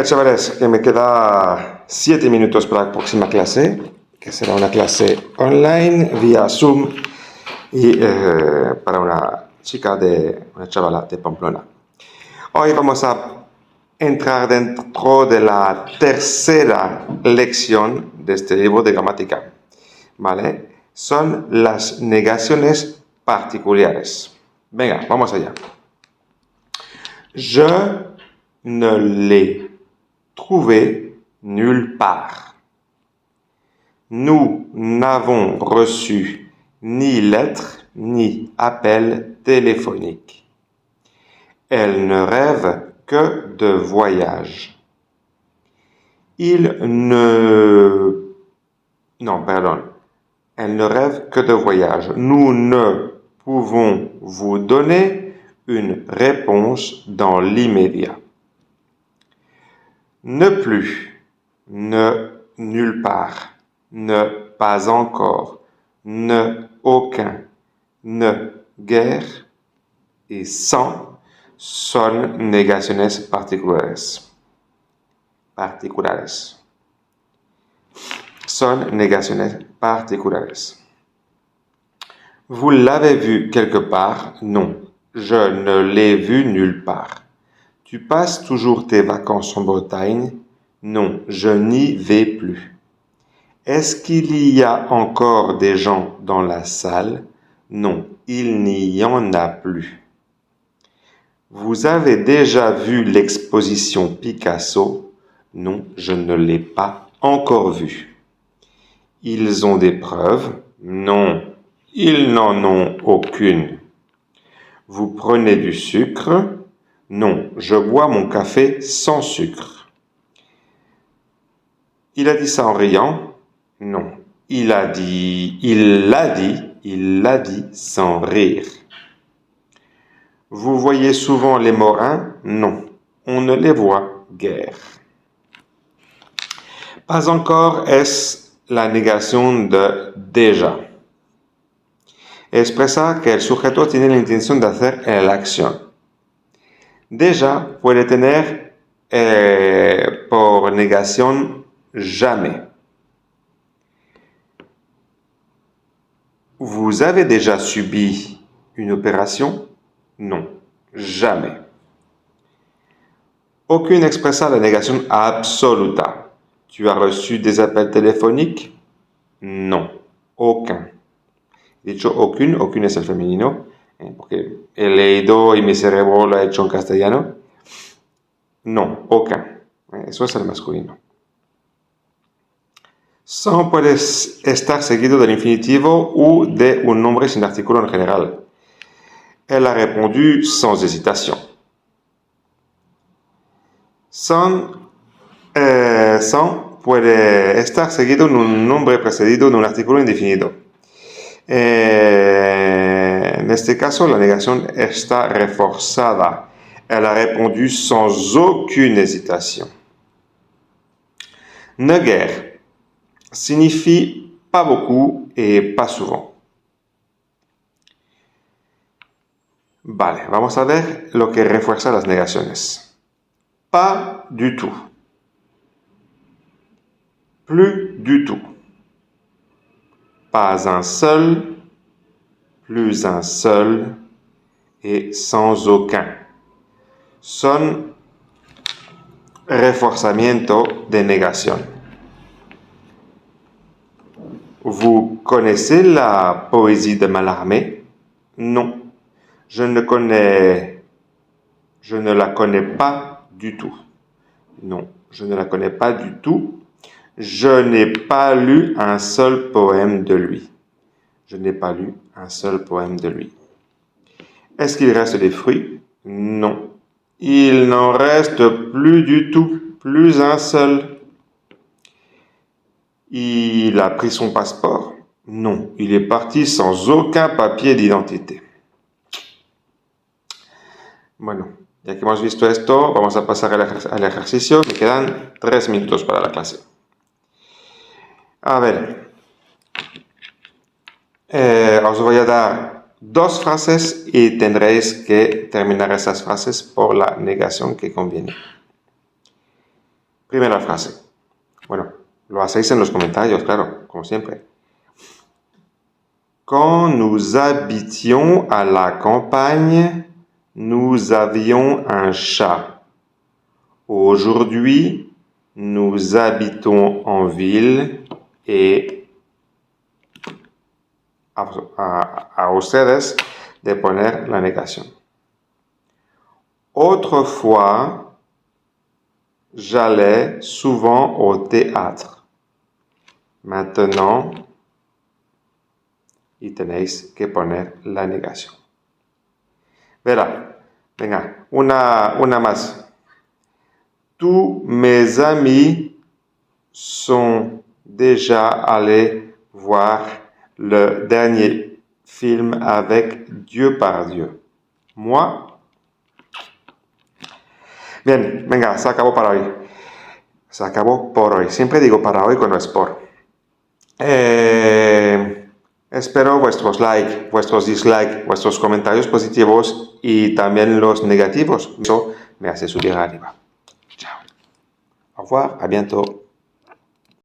chavales, que me queda 7 minutos para la próxima clase, que será una clase online vía Zoom y para una chavala de Pamplona. Hoy vamos a entrar dentro de la tercera lección de este libro de gramática, ¿vale? Son las negaciones particulares. Venga, vamos allá. Je ne l'ai trouvé nulle part. Nous n'avons reçu ni lettre ni appel téléphonique. Elle ne rêve que de voyage. Elle ne rêve que de voyage. Nous ne pouvons vous donner une réponse dans l'immédiat. Ne plus, ne nulle part, ne pas encore, ne aucun, ne guère et sans son negaciones particulares. Son negaciones particulares. Vous l'avez vu quelque part? Non, je ne l'ai vu nulle part. Tu passes toujours tes vacances en Bretagne? Non, je n'y vais plus. Est-ce qu'il y a encore des gens dans la salle? Non, il n'y en a plus. Vous avez déjà vu l'exposition Picasso? Non, je ne l'ai pas encore vue. Ils ont des preuves? Non, ils n'en ont aucune. Vous prenez du sucre? Non, je bois mon café sans sucre. Il a dit ça en riant? Non, il l'a dit sans rire. Vous voyez souvent les morins? Non, on ne les voit guère. Pas encore es la negación de déjà. Expresa que el sujeto tiene la intención de hacer la acción. Déjà puede tener por negación jamais. Vous avez déjà subi une opération? Non, jamais. Aucune expresa la negación absoluta. Tu as reçu des appels téléphoniques? Non, aucun. Dicho aucune es el femenino, porque he leído y mi cerebro lo ha hecho en castellano. No, aucun. Eso es el masculino. Sans puede estar seguido del infinitivo o de un nombre sin artículo en general. Elle a répondu sans hésitation. Sans puede estar seguido de un nombre precedido de un artículo indefinido. En este caso, la negación está reforzada. Elle a répondu sans aucune hésitation. Ne guère signifie pas beaucoup et pas souvent. Vale, vamos a ver lo que refuerza las negaciones. Pas du tout. Plus du tout. Pas un seul, plus un seul et sans aucun. Son reforzamiento de negación. Vous connaissez la poésie de Mallarmé? Non, je ne la connais pas du tout. Non, je ne la connais pas du tout. Je n'ai pas lu un seul poème de lui. Je n'ai pas lu un seul poème de lui. Est-ce qu'il reste des fruits? Non. Il n'en reste plus du tout, plus un seul. Il a pris son passeport? Non, il est parti sans aucun papier d'identité. Bueno, ya que hemos visto esto, vamos a pasar al ejercicio. Me quedan 3 minutos para la clase. A ver, os voy a dar 2 frases y tendréis que terminar esas frases por la negación que conviene. Primera frase. Bueno, lo hacéis en los comentarios, claro, como siempre. Quand nous habitions à la campagne, nous avions un chat. Aujourd'hui, nous habitons en ville et a ustedes de poner la negación. Autrefois, j'allais souvent au théâtre. Maintenant, y tenéis que poner la negación. Verá, venga, una más. Tous mes amis sont déjà allés voir le dernier film avec Depardieu. Moi, bien, venga, se acabó para hoy. Se acabó por hoy. Siempre digo para hoy cuando es por. Espero vuestros likes, vuestros dislikes, vuestros comentarios positivos y también los negativos. Eso me hace subir arriba. Chao. Au revoir, à bientôt.